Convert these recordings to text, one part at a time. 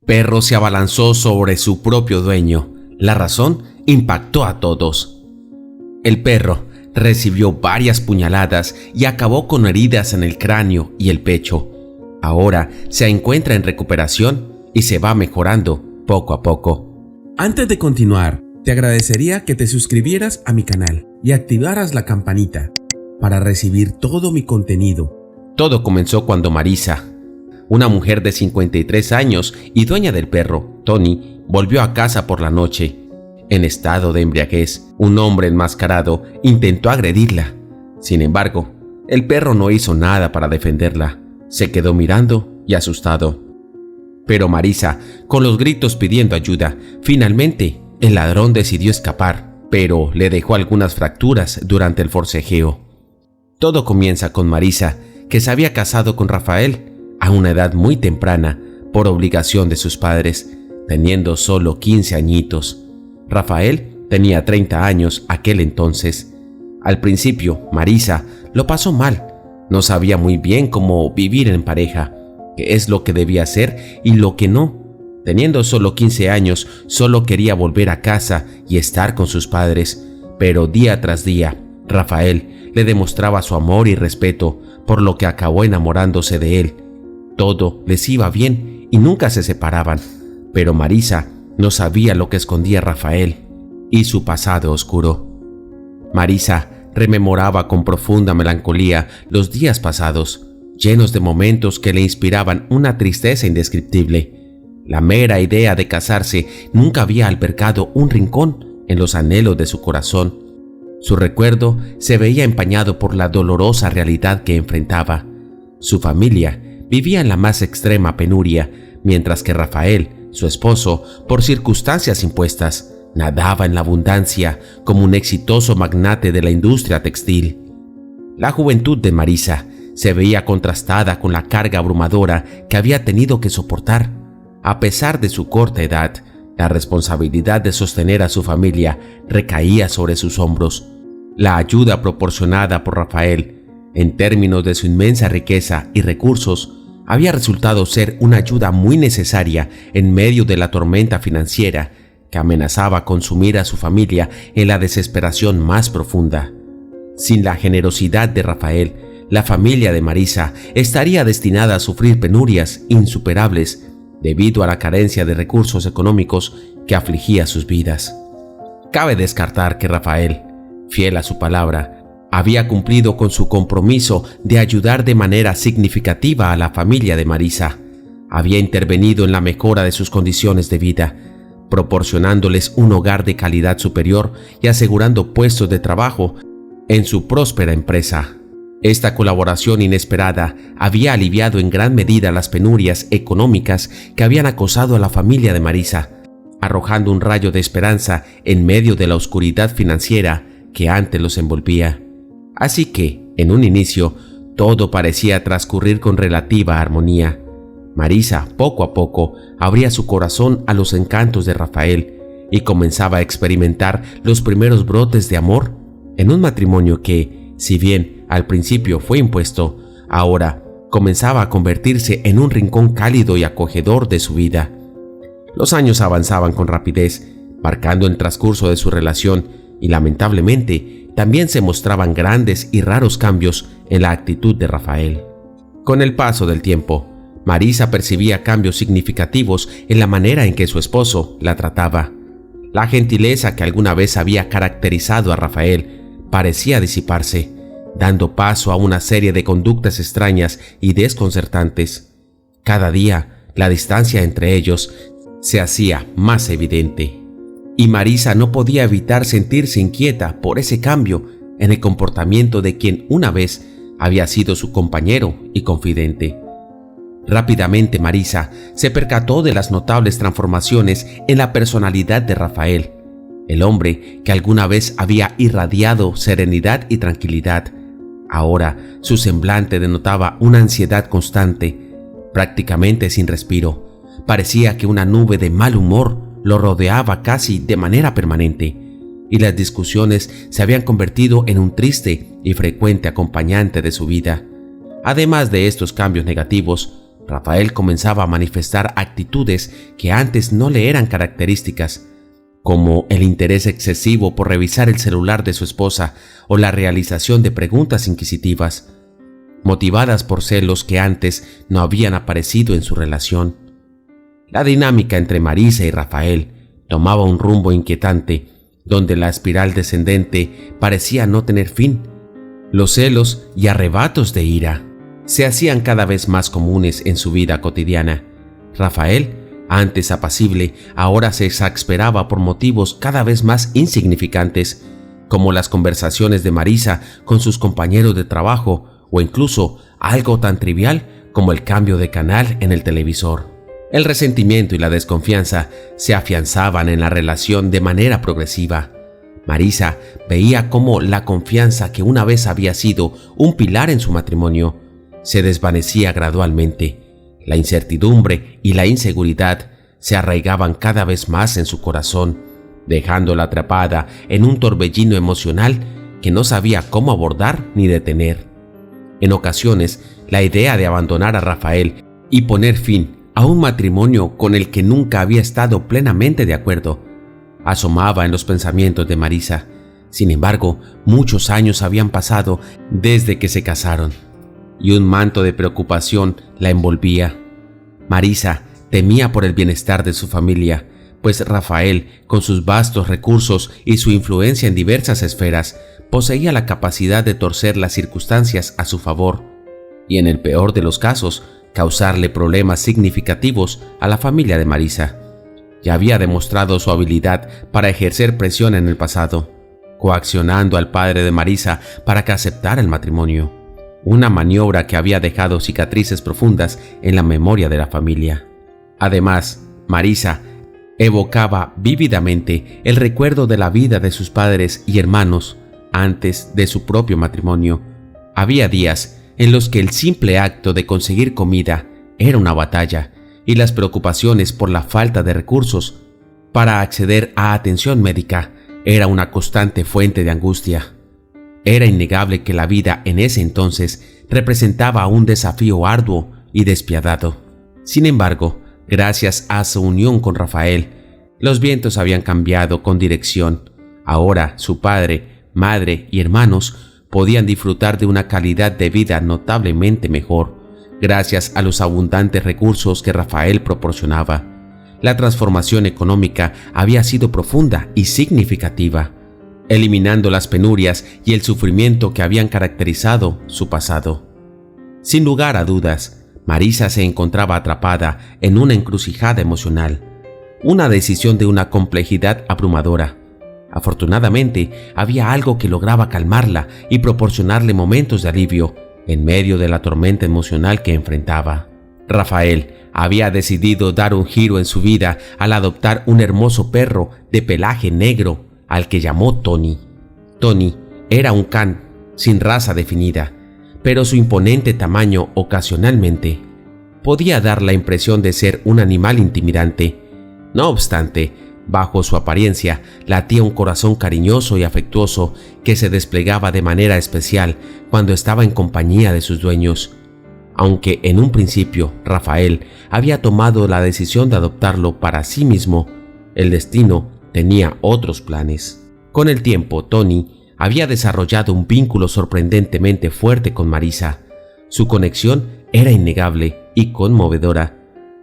Perro se abalanzó sobre su propio dueño. La razón impactó a todos. El perro recibió varias puñaladas y acabó con heridas en el cráneo y el pecho. Ahora se encuentra en recuperación y se va mejorando poco a poco. Antes de continuar, te agradecería que te suscribieras a mi canal y activaras la campanita para recibir todo mi contenido. Todo comenzó cuando Marisa, una mujer de 53 años y dueña del perro, Tony, volvió a casa por la noche. En estado de embriaguez, un hombre enmascarado intentó agredirla. Sin embargo, el perro no hizo nada para defenderla. Se quedó mirando y asustado. Pero Marisa, con los gritos pidiendo ayuda, finalmente el ladrón decidió escapar, pero le dejó algunas fracturas durante el forcejeo. Todo comienza con Marisa, que se había casado con Rafael a una edad muy temprana por obligación de sus padres, teniendo solo 15 añitos. Rafael tenía 30 años aquel entonces. Al principio, Marisa lo pasó mal. No sabía muy bien cómo vivir en pareja, qué es lo que debía hacer y lo que no. Teniendo solo 15 años, solo quería volver a casa y estar con sus padres. Pero día tras día, Rafael le demostraba su amor y respeto, por lo que acabó enamorándose de él. Todo les iba bien y nunca se separaban. Pero Marisa no sabía lo que escondía Rafael y su pasado oscuro. Marisa rememoraba con profunda melancolía los días pasados, llenos de momentos que le inspiraban una tristeza indescriptible. La mera idea de casarse nunca había albergado un rincón en los anhelos de su corazón. Su recuerdo se veía empañado por la dolorosa realidad que enfrentaba. Su familia vivía en la más extrema penuria, mientras que Rafael, su esposo, por circunstancias impuestas, nadaba en la abundancia como un exitoso magnate de la industria textil. La juventud de Marisa se veía contrastada con la carga abrumadora que había tenido que soportar. A pesar de su corta edad, la responsabilidad de sostener a su familia recaía sobre sus hombros. La ayuda proporcionada por Rafael, en términos de su inmensa riqueza y recursos, había resultado ser una ayuda muy necesaria en medio de la tormenta financiera que amenazaba consumir a su familia en la desesperación más profunda. Sin la generosidad de Rafael, la familia de Marisa estaría destinada a sufrir penurias insuperables debido a la carencia de recursos económicos que afligía sus vidas. Cabe descartar que Rafael, fiel a su palabra, había cumplido con su compromiso de ayudar de manera significativa a la familia de Marisa. Había intervenido en la mejora de sus condiciones de vida, proporcionándoles un hogar de calidad superior y asegurando puestos de trabajo en su próspera empresa. Esta colaboración inesperada había aliviado en gran medida las penurias económicas que habían acosado a la familia de Marisa, arrojando un rayo de esperanza en medio de la oscuridad financiera que antes los envolvía. Así que, en un inicio, todo parecía transcurrir con relativa armonía. Marisa, poco a poco, abría su corazón a los encantos de Rafael y comenzaba a experimentar los primeros brotes de amor en un matrimonio que, si bien al principio fue impuesto, ahora comenzaba a convertirse en un rincón cálido y acogedor de su vida. Los años avanzaban con rapidez, marcando el transcurso de su relación y, lamentablemente, también se mostraban grandes y raros cambios en la actitud de Rafael. Con el paso del tiempo, Marisa percibía cambios significativos en la manera en que su esposo la trataba. La gentileza que alguna vez había caracterizado a Rafael parecía disiparse, dando paso a una serie de conductas extrañas y desconcertantes. Cada día, la distancia entre ellos se hacía más evidente, y Marisa no podía evitar sentirse inquieta por ese cambio en el comportamiento de quien una vez había sido su compañero y confidente. Rápidamente Marisa se percató de las notables transformaciones en la personalidad de Rafael, el hombre que alguna vez había irradiado serenidad y tranquilidad. Ahora su semblante denotaba una ansiedad constante, prácticamente sin respiro. Parecía que una nube de mal humor lo rodeaba casi de manera permanente, y las discusiones se habían convertido en un triste y frecuente acompañante de su vida. Además de estos cambios negativos, Rafael comenzaba a manifestar actitudes que antes no le eran características, como el interés excesivo por revisar el celular de su esposa o la realización de preguntas inquisitivas, motivadas por celos que antes no habían aparecido en su relación. La dinámica entre Marisa y Rafael tomaba un rumbo inquietante, donde la espiral descendente parecía no tener fin. Los celos y arrebatos de ira se hacían cada vez más comunes en su vida cotidiana. Rafael, antes apacible, ahora se exasperaba por motivos cada vez más insignificantes, como las conversaciones de Marisa con sus compañeros de trabajo o incluso algo tan trivial como el cambio de canal en el televisor. El resentimiento y la desconfianza se afianzaban en la relación de manera progresiva. Marisa veía cómo la confianza que una vez había sido un pilar en su matrimonio se desvanecía gradualmente. La incertidumbre y la inseguridad se arraigaban cada vez más en su corazón, dejándola atrapada en un torbellino emocional que no sabía cómo abordar ni detener. En ocasiones, la idea de abandonar a Rafael y poner fin a un matrimonio con el que nunca había estado plenamente de acuerdo asomaba en los pensamientos de Marisa. Sin embargo, muchos años habían pasado desde que se casaron, y un manto de preocupación la envolvía. Marisa temía por el bienestar de su familia, pues Rafael, con sus vastos recursos y su influencia en diversas esferas, poseía la capacidad de torcer las circunstancias a su favor, y en el peor de los casos, causarle problemas significativos a la familia de Marisa. Ya había demostrado su habilidad para ejercer presión en el pasado, coaccionando al padre de Marisa para que aceptara el matrimonio, una maniobra que había dejado cicatrices profundas en la memoria de la familia. Además, Marisa evocaba vívidamente el recuerdo de la vida de sus padres y hermanos antes de su propio matrimonio. Había días en los que el simple acto de conseguir comida era una batalla, y las preocupaciones por la falta de recursos para acceder a atención médica era una constante fuente de angustia. Era innegable que la vida en ese entonces representaba un desafío arduo y despiadado. Sin embargo, gracias a su unión con Rafael, los vientos habían cambiado con dirección. Ahora su padre, madre y hermanos podían disfrutar de una calidad de vida notablemente mejor, gracias a los abundantes recursos que Rafael proporcionaba. La transformación económica había sido profunda y significativa, eliminando las penurias y el sufrimiento que habían caracterizado su pasado. Sin lugar a dudas, Marisa se encontraba atrapada en una encrucijada emocional, una decisión de una complejidad abrumadora. Afortunadamente, había algo que lograba calmarla y proporcionarle momentos de alivio en medio de la tormenta emocional que enfrentaba. Rafael había decidido dar un giro en su vida al adoptar un hermoso perro de pelaje negro al que llamó Tony. Tony era un can sin raza definida, pero su imponente tamaño ocasionalmente podía dar la impresión de ser un animal intimidante. No obstante, bajo su apariencia latía un corazón cariñoso y afectuoso que se desplegaba de manera especial cuando estaba en compañía de sus dueños. Aunque en un principio Rafael había tomado la decisión de adoptarlo para sí mismo, el destino tenía otros planes. Con el tiempo, Tony había desarrollado un vínculo sorprendentemente fuerte con Marisa. Su conexión era innegable y conmovedora.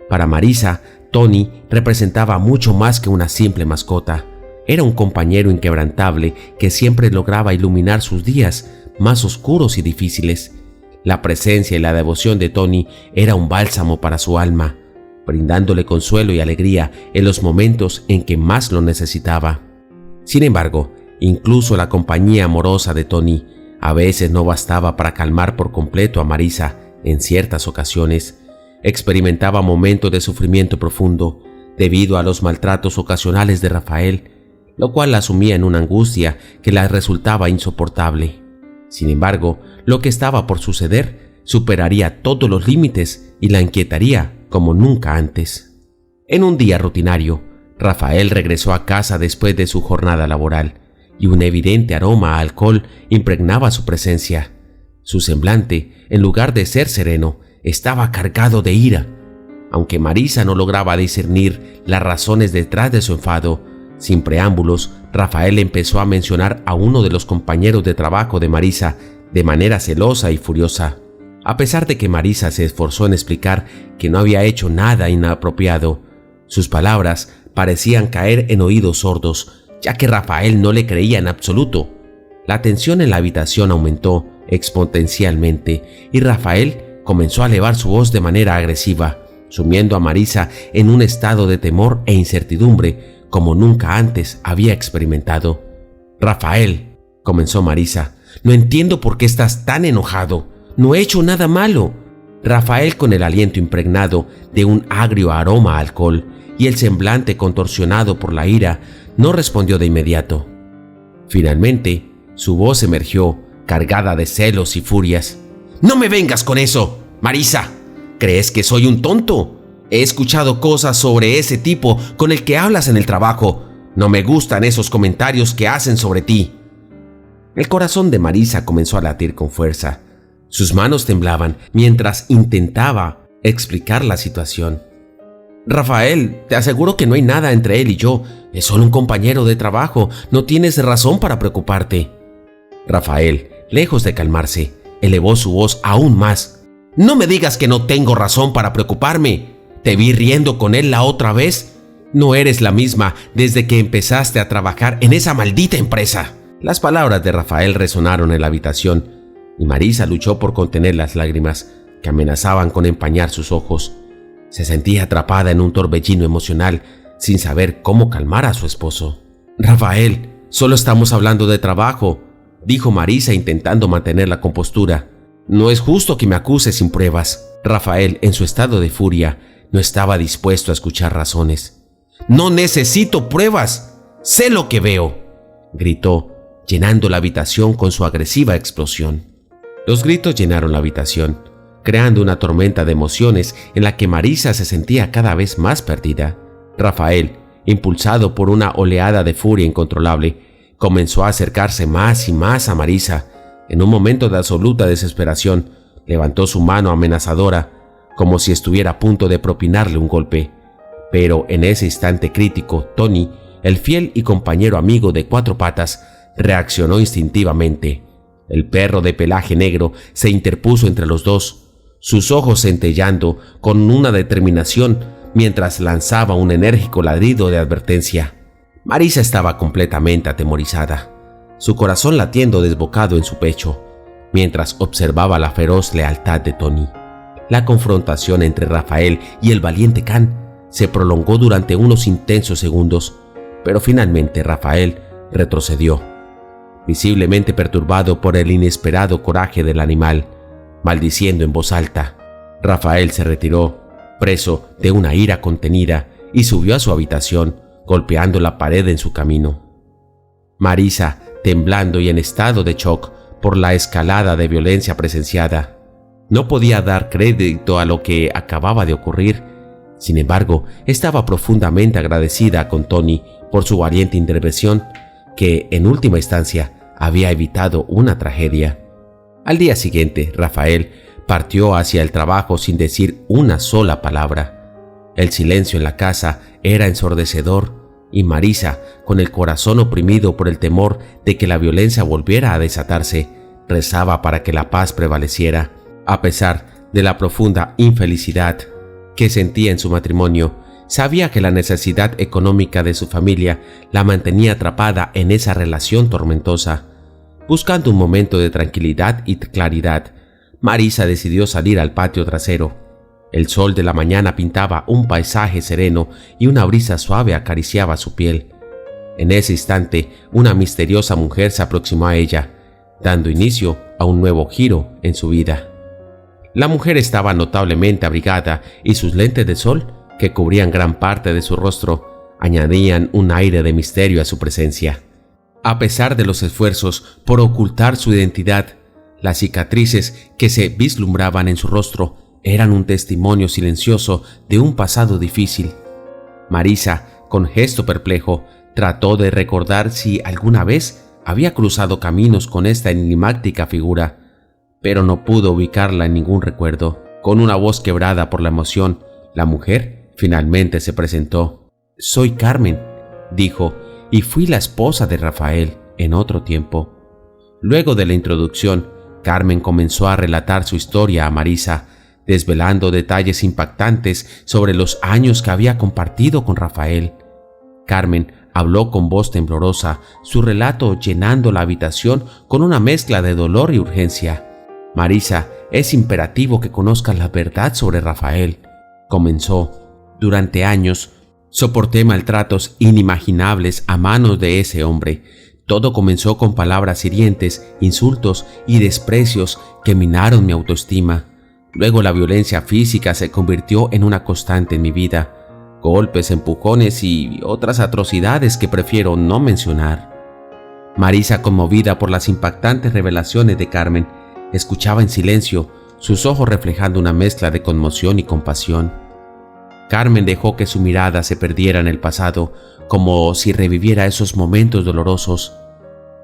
Para Marisa, Tony representaba mucho más que una simple mascota. Era un compañero inquebrantable que siempre lograba iluminar sus días más oscuros y difíciles. La presencia y la devoción de Tony era un bálsamo para su alma, brindándole consuelo y alegría en los momentos en que más lo necesitaba. Sin embargo, incluso la compañía amorosa de Tony a veces no bastaba para calmar por completo a Marisa. En ciertas ocasiones, experimentaba momentos de sufrimiento profundo debido a los maltratos ocasionales de Rafael, lo cual la sumía en una angustia que la resultaba insoportable. Sin embargo, lo que estaba por suceder superaría todos los límites y la inquietaría como nunca antes. En un día rutinario, Rafael regresó a casa después de su jornada laboral, y un evidente aroma a alcohol impregnaba su presencia. Su semblante, en lugar de ser sereno, estaba cargado de ira. Aunque Marisa no lograba discernir las razones detrás de su enfado, sin preámbulos, Rafael empezó a mencionar a uno de los compañeros de trabajo de Marisa de manera celosa y furiosa. A pesar de que Marisa se esforzó en explicar que no había hecho nada inapropiado, sus palabras parecían caer en oídos sordos, ya que Rafael no le creía en absoluto. La tensión en la habitación aumentó exponencialmente y Rafael comenzó a elevar su voz de manera agresiva, sumiendo a Marisa en un estado de temor e incertidumbre como nunca antes había experimentado. «Rafael», comenzó Marisa, «no entiendo por qué estás tan enojado. No he hecho nada malo». Rafael, con el aliento impregnado de un agrio aroma a alcohol y el semblante contorsionado por la ira, no respondió de inmediato. Finalmente, su voz emergió, cargada de celos y furias. «No me vengas con eso, Marisa. ¿Crees que soy un tonto? He escuchado cosas sobre ese tipo con el que hablas en el trabajo. No me gustan esos comentarios que hacen sobre ti». El corazón de Marisa comenzó a latir con fuerza. Sus manos temblaban mientras intentaba explicar la situación. «Rafael, te aseguro que no hay nada entre él y yo. Es solo un compañero de trabajo. No tienes razón para preocuparte». Rafael, lejos de calmarse, elevó su voz aún más. «No me digas que no tengo razón para preocuparme. Te vi riendo con él la otra vez. No eres la misma desde que empezaste a trabajar en esa maldita empresa». Las palabras de Rafael resonaron en la habitación y Marisa luchó por contener las lágrimas que amenazaban con empañar sus ojos. Se sentía atrapada en un torbellino emocional sin saber cómo calmar a su esposo. «Rafael, solo estamos hablando de trabajo», dijo Marisa intentando mantener la compostura. «No es justo que me acuses sin pruebas». Rafael, en su estado de furia, no estaba dispuesto a escuchar razones. «No necesito pruebas. Sé lo que veo», gritó, llenando la habitación con su agresiva explosión. Los gritos llenaron la habitación, creando una tormenta de emociones en la que Marisa se sentía cada vez más perdida. Rafael, impulsado por una oleada de furia incontrolable, comenzó a acercarse más y más a Marisa. En un momento de absoluta desesperación, levantó su mano amenazadora, como si estuviera a punto de propinarle un golpe. Pero en ese instante crítico, Tony, el fiel y compañero amigo de Cuatro Patas, reaccionó instintivamente. El perro de pelaje negro se interpuso entre los dos, sus ojos centellando con una determinación mientras lanzaba un enérgico ladrido de advertencia. Marisa estaba completamente atemorizada, su corazón latiendo desbocado en su pecho, mientras observaba la feroz lealtad de Tony. La confrontación entre Rafael y el valiente Can se prolongó durante unos intensos segundos, pero finalmente Rafael retrocedió, visiblemente perturbado por el inesperado coraje del animal, maldiciendo en voz alta. Rafael se retiró, preso de una ira contenida, y subió a su habitación, golpeando la pared en su camino. Marisa, temblando y en estado de shock por la escalada de violencia presenciada, no podía dar crédito a lo que acababa de ocurrir. Sin embargo, estaba profundamente agradecida con Tony por su valiente intervención, que, en última instancia, había evitado una tragedia. Al día siguiente, Rafael partió hacia el trabajo sin decir una sola palabra. El silencio en la casa era ensordecedor y Marisa, con el corazón oprimido por el temor de que la violencia volviera a desatarse, rezaba para que la paz prevaleciera. A pesar de la profunda infelicidad que sentía en su matrimonio, sabía que la necesidad económica de su familia la mantenía atrapada en esa relación tormentosa. Buscando un momento de tranquilidad y claridad, Marisa decidió salir al patio trasero. El sol de la mañana pintaba un paisaje sereno y una brisa suave acariciaba su piel. En ese instante, una misteriosa mujer se aproximó a ella, dando inicio a un nuevo giro en su vida. La mujer estaba notablemente abrigada y sus lentes de sol, que cubrían gran parte de su rostro, añadían un aire de misterio a su presencia. A pesar de los esfuerzos por ocultar su identidad, las cicatrices que se vislumbraban en su rostro eran un testimonio silencioso de un pasado difícil. Marisa, con gesto perplejo, trató de recordar si alguna vez había cruzado caminos con esta enigmática figura, pero no pudo ubicarla en ningún recuerdo. Con una voz quebrada por la emoción, la mujer finalmente se presentó. «Soy Carmen», dijo, «y fui la esposa de Rafael en otro tiempo». Luego de la introducción, Carmen comenzó a relatar su historia a Marisa, desvelando detalles impactantes sobre los años que había compartido con Rafael. Carmen habló con voz temblorosa, su relato llenando la habitación con una mezcla de dolor y urgencia. «Marisa, es imperativo que conozcas la verdad sobre Rafael», comenzó. «Durante años soporté maltratos inimaginables a manos de ese hombre. Todo comenzó con palabras hirientes, insultos y desprecios que minaron mi autoestima. Luego la violencia física se convirtió en una constante en mi vida. Golpes, empujones y otras atrocidades que prefiero no mencionar». Marisa, conmovida por las impactantes revelaciones de Carmen, escuchaba en silencio, sus ojos reflejando una mezcla de conmoción y compasión. Carmen dejó que su mirada se perdiera en el pasado, como si reviviera esos momentos dolorosos.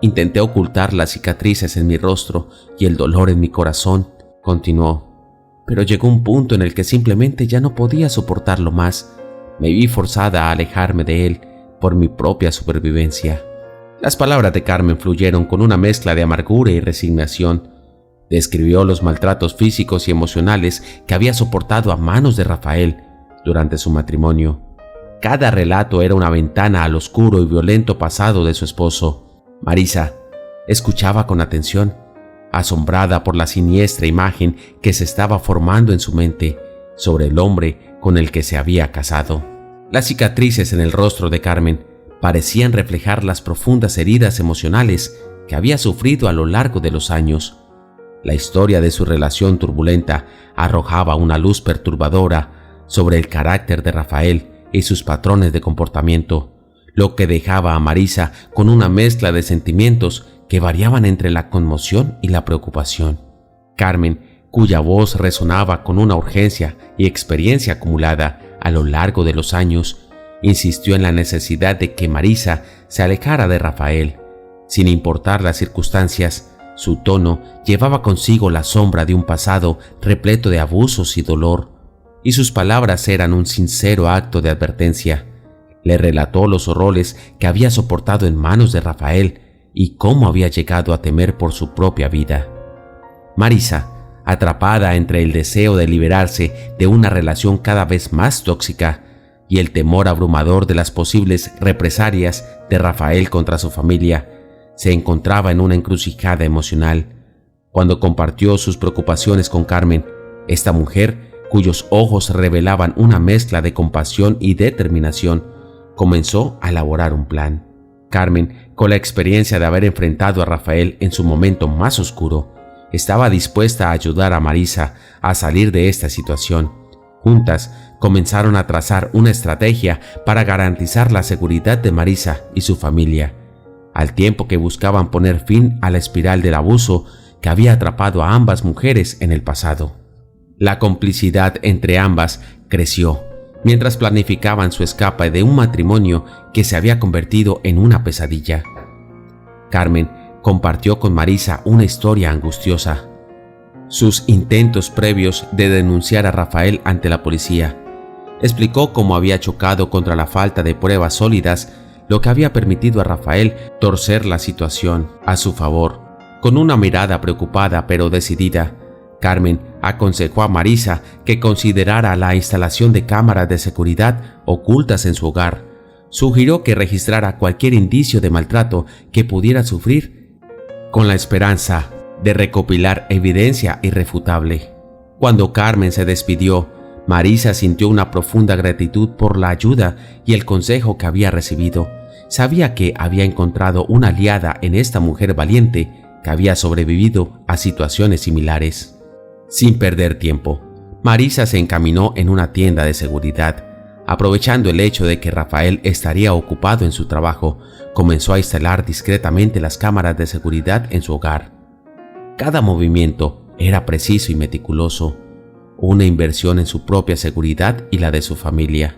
«Intenté ocultar las cicatrices en mi rostro y el dolor en mi corazón», continuó, «pero llegó un punto en el que simplemente ya no podía soportarlo más. Me vi forzada a alejarme de él por mi propia supervivencia». Las palabras de Carmen fluyeron con una mezcla de amargura y resignación. Describió los maltratos físicos y emocionales que había soportado a manos de Rafael durante su matrimonio. Cada relato era una ventana al oscuro y violento pasado de su esposo. Marisa escuchaba con atención, asombrada por la siniestra imagen que se estaba formando en su mente sobre el hombre con el que se había casado. Las cicatrices en el rostro de Carmen parecían reflejar las profundas heridas emocionales que había sufrido a lo largo de los años. La historia de su relación turbulenta arrojaba una luz perturbadora sobre el carácter de Rafael y sus patrones de comportamiento, lo que dejaba a Marisa con una mezcla de sentimientos que variaban entre la conmoción y la preocupación. Carmen, cuya voz resonaba con una urgencia y experiencia acumulada a lo largo de los años, insistió en la necesidad de que Marisa se alejara de Rafael. Sin importar las circunstancias, su tono llevaba consigo la sombra de un pasado repleto de abusos y dolor, y sus palabras eran un sincero acto de advertencia. Le relató los horrores que había soportado en manos de Rafael y cómo había llegado a temer por su propia vida. Marisa, atrapada entre el deseo de liberarse de una relación cada vez más tóxica y el temor abrumador de las posibles represalias de Rafael contra su familia, se encontraba en una encrucijada emocional. Cuando compartió sus preocupaciones con Carmen, esta mujer, cuyos ojos revelaban una mezcla de compasión y determinación, comenzó a elaborar un plan. Carmen, con la experiencia de haber enfrentado a Rafael en su momento más oscuro, estaba dispuesta a ayudar a Marisa a salir de esta situación. Juntas, comenzaron a trazar una estrategia para garantizar la seguridad de Marisa y su familia, al tiempo que buscaban poner fin a la espiral del abuso que había atrapado a ambas mujeres en el pasado. La complicidad entre ambas creció mientras planificaban su escape de un matrimonio que se había convertido en una pesadilla. Carmen compartió con Marisa una historia angustiosa. Sus intentos previos de denunciar a Rafael ante la policía. Explicó cómo había chocado contra la falta de pruebas sólidas, lo que había permitido a Rafael torcer la situación a su favor. Con una mirada preocupada pero decidida, Carmen aconsejó a Marisa que considerara la instalación de cámaras de seguridad ocultas en su hogar. Sugirió que registrara cualquier indicio de maltrato que pudiera sufrir, con la esperanza de recopilar evidencia irrefutable. Cuando Carmen se despidió, Marisa sintió una profunda gratitud por la ayuda y el consejo que había recibido. Sabía que había encontrado una aliada en esta mujer valiente que había sobrevivido a situaciones similares. Sin perder tiempo, Marisa se encaminó en una tienda de seguridad. Aprovechando el hecho de que Rafael estaría ocupado en su trabajo, comenzó a instalar discretamente las cámaras de seguridad en su hogar. Cada movimiento era preciso y meticuloso, una inversión en su propia seguridad y la de su familia.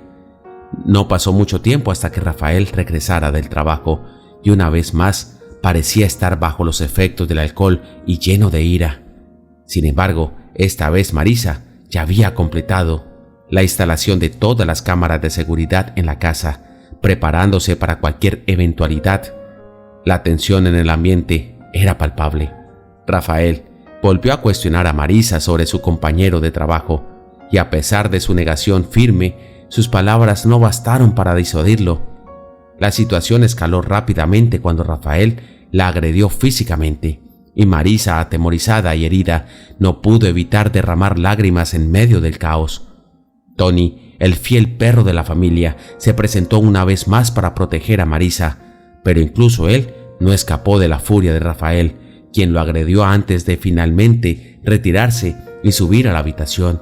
No pasó mucho tiempo hasta que Rafael regresara del trabajo y una vez más parecía estar bajo los efectos del alcohol y lleno de ira. Sin embargo, esta vez Marisa ya había completado la instalación de todas las cámaras de seguridad en la casa, preparándose para cualquier eventualidad. La tensión en el ambiente era palpable. Rafael volvió a cuestionar a Marisa sobre su compañero de trabajo, y a pesar de su negación firme, sus palabras no bastaron para disuadirlo. La situación escaló rápidamente cuando Rafael la agredió físicamente, y Marisa, atemorizada y herida, no pudo evitar derramar lágrimas en medio del caos. Tony, el fiel perro de la familia, se presentó una vez más para proteger a Marisa, pero incluso él no escapó de la furia de Rafael, quien lo agredió antes de finalmente retirarse y subir a la habitación.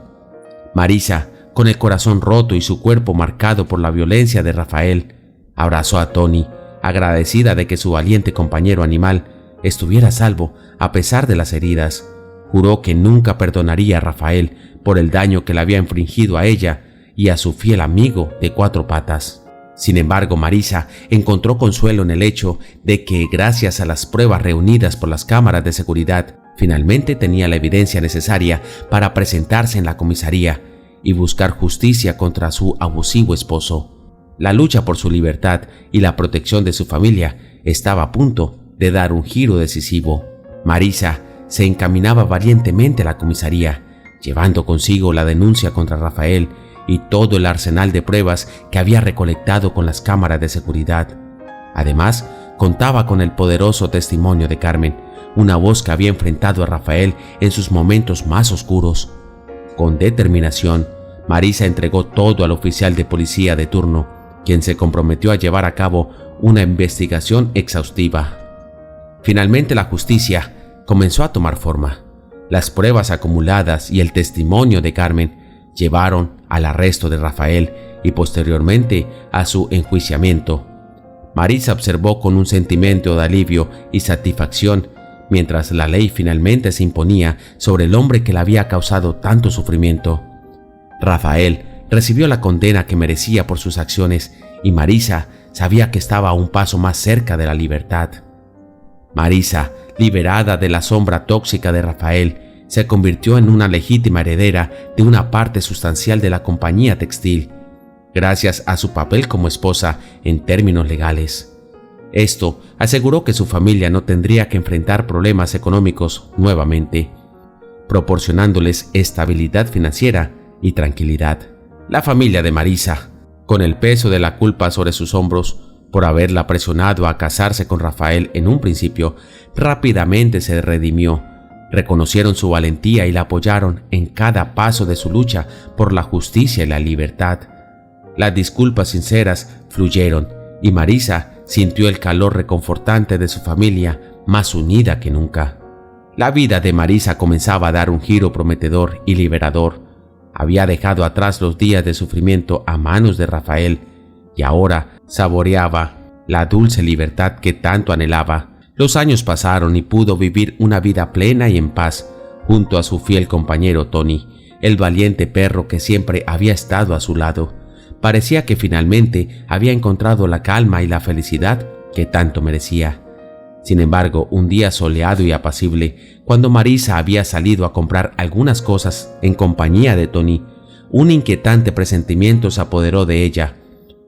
Marisa, con el corazón roto y su cuerpo marcado por la violencia de Rafael, abrazó a Tony, agradecida de que su valiente compañero animal estuviera a salvo a pesar de las heridas. Juró que nunca perdonaría a Rafael por el daño que le había infligido a ella y a su fiel amigo de 4 patas. Sin embargo, Marisa encontró consuelo en el hecho de que, gracias a las pruebas reunidas por las cámaras de seguridad, finalmente tenía la evidencia necesaria para presentarse en la comisaría y buscar justicia contra su abusivo esposo. La lucha por su libertad y la protección de su familia estaba a punto de dar un giro decisivo. Marisa se encaminaba valientemente a la comisaría, llevando consigo la denuncia contra Rafael y todo el arsenal de pruebas que había recolectado con las cámaras de seguridad. Además, contaba con el poderoso testimonio de Carmen, una voz que había enfrentado a Rafael en sus momentos más oscuros. Con determinación, Marisa entregó todo al oficial de policía de turno, quien se comprometió a llevar a cabo una investigación exhaustiva. Finalmente, la justicia comenzó a tomar forma. Las pruebas acumuladas y el testimonio de Carmen llevaron al arresto de Rafael y posteriormente a su enjuiciamiento. Marisa observó con un sentimiento de alivio y satisfacción mientras la ley finalmente se imponía sobre el hombre que le había causado tanto sufrimiento. Rafael recibió la condena que merecía por sus acciones y Marisa sabía que estaba a un paso más cerca de la libertad. Marisa, liberada de la sombra tóxica de Rafael, se convirtió en una legítima heredera de una parte sustancial de la compañía textil, gracias a su papel como esposa en términos legales. Esto aseguró que su familia no tendría que enfrentar problemas económicos nuevamente, proporcionándoles estabilidad financiera y tranquilidad. La familia de Marisa, con el peso de la culpa sobre sus hombros por haberla presionado a casarse con Rafael en un principio, rápidamente se redimió. Reconocieron su valentía y la apoyaron en cada paso de su lucha por la justicia y la libertad. Las disculpas sinceras fluyeron y Marisa sintió el calor reconfortante de su familia, más unida que nunca. La vida de Marisa comenzaba a dar un giro prometedor y liberador. Había dejado atrás los días de sufrimiento a manos de Rafael y ahora saboreaba la dulce libertad que tanto anhelaba. Los años pasaron y pudo vivir una vida plena y en paz junto a su fiel compañero Tony, el valiente perro que siempre había estado a su lado. Parecía que finalmente había encontrado la calma y la felicidad que tanto merecía. Sin embargo, un día soleado y apacible, cuando Marisa había salido a comprar algunas cosas en compañía de Tony, un inquietante presentimiento se apoderó de ella.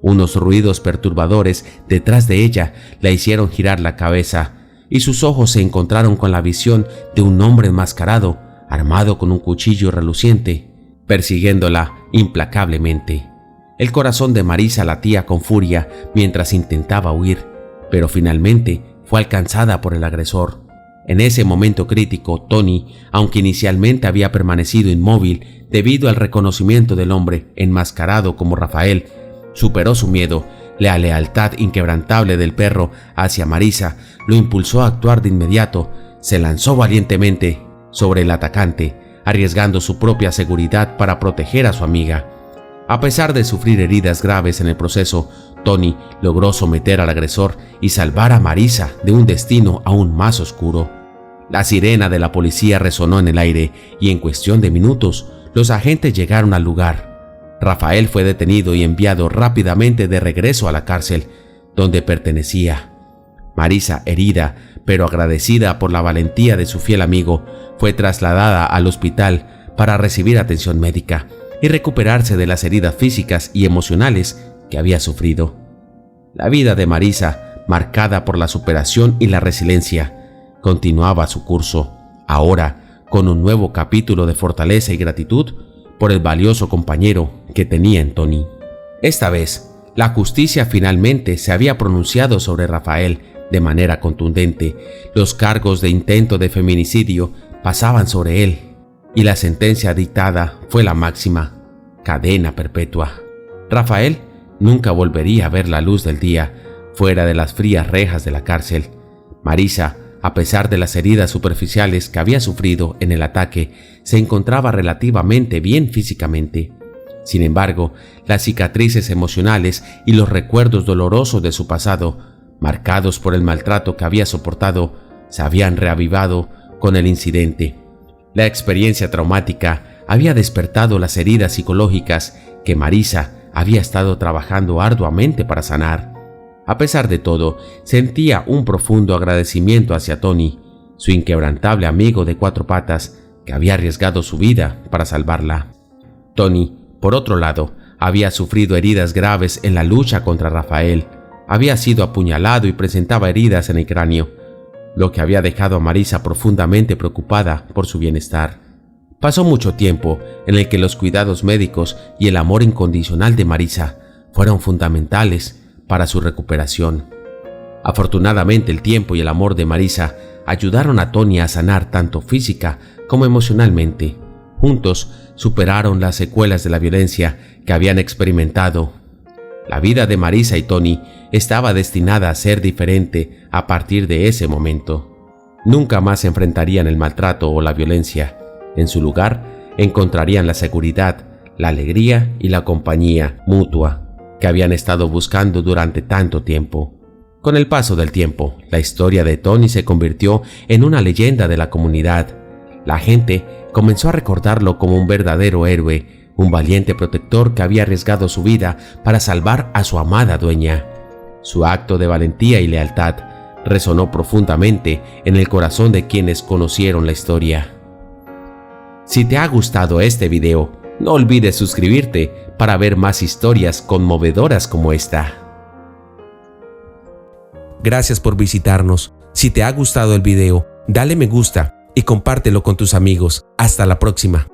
Unos ruidos perturbadores detrás de ella la hicieron girar la cabeza y sus ojos se encontraron con la visión de un hombre enmascarado, armado con un cuchillo reluciente, persiguiéndola implacablemente. El corazón de Marisa latía con furia mientras intentaba huir, pero finalmente fue alcanzada por el agresor. En ese momento crítico, Tony, aunque inicialmente había permanecido inmóvil debido al reconocimiento del hombre enmascarado como Rafael, superó su miedo. La lealtad inquebrantable del perro hacia Marisa lo impulsó a actuar de inmediato. Se lanzó valientemente sobre el atacante, arriesgando su propia seguridad para proteger a su amiga. A pesar de sufrir heridas graves en el proceso, Tony logró someter al agresor y salvar a Marisa de un destino aún más oscuro. La sirena de la policía resonó en el aire y en cuestión de minutos los agentes llegaron al lugar. Rafael fue detenido y enviado rápidamente de regreso a la cárcel, donde pertenecía. Marisa, herida pero agradecida por la valentía de su fiel amigo, fue trasladada al hospital para recibir atención médica y recuperarse de las heridas físicas y emocionales que había sufrido. La vida de Marisa, marcada por la superación y la resiliencia, continuaba su curso, ahora con un nuevo capítulo de fortaleza y gratitud por el valioso compañero que tenía en Tony. Esta vez, la justicia finalmente se había pronunciado sobre Rafael de manera contundente. Los cargos de intento de feminicidio pasaban sobre él y la sentencia dictada fue la máxima: cadena perpetua. Rafael nunca volvería a ver la luz del día fuera de las frías rejas de la cárcel. Marisa, a pesar de las heridas superficiales que había sufrido en el ataque, se encontraba relativamente bien físicamente. Sin embargo, las cicatrices emocionales y los recuerdos dolorosos de su pasado, marcados por el maltrato que había soportado, se habían reavivado con el incidente. La experiencia traumática había despertado las heridas psicológicas que Marisa había estado trabajando arduamente para sanar. A pesar de todo, sentía un profundo agradecimiento hacia Tony, su inquebrantable amigo de 4 patas, que había arriesgado su vida para salvarla. Tony, por otro lado, había sufrido heridas graves en la lucha contra Rafael. Había sido apuñalado y presentaba heridas en el cráneo, lo que había dejado a Marisa profundamente preocupada por su bienestar. Pasó mucho tiempo en el que los cuidados médicos y el amor incondicional de Marisa fueron fundamentales para su recuperación. Afortunadamente, el tiempo y el amor de Marisa ayudaron a Tony a sanar tanto física como emocionalmente. Juntos superaron las secuelas de la violencia que habían experimentado. La vida de Marisa y Tony estaba destinada a ser diferente a partir de ese momento. Nunca más se enfrentarían el maltrato o la violencia. En su lugar, encontrarían la seguridad, la alegría y la compañía mutua que habían estado buscando durante tanto tiempo. Con el paso del tiempo, la historia de Tony se convirtió en una leyenda de la comunidad. La gente comenzó a recordarlo como un verdadero héroe, un valiente protector que había arriesgado su vida para salvar a su amada dueña. Su acto de valentía y lealtad resonó profundamente en el corazón de quienes conocieron la historia. Si te ha gustado este video, no olvides suscribirte para ver más historias conmovedoras como esta. Gracias por visitarnos. Si te ha gustado el video, dale me gusta y compártelo con tus amigos. Hasta la próxima.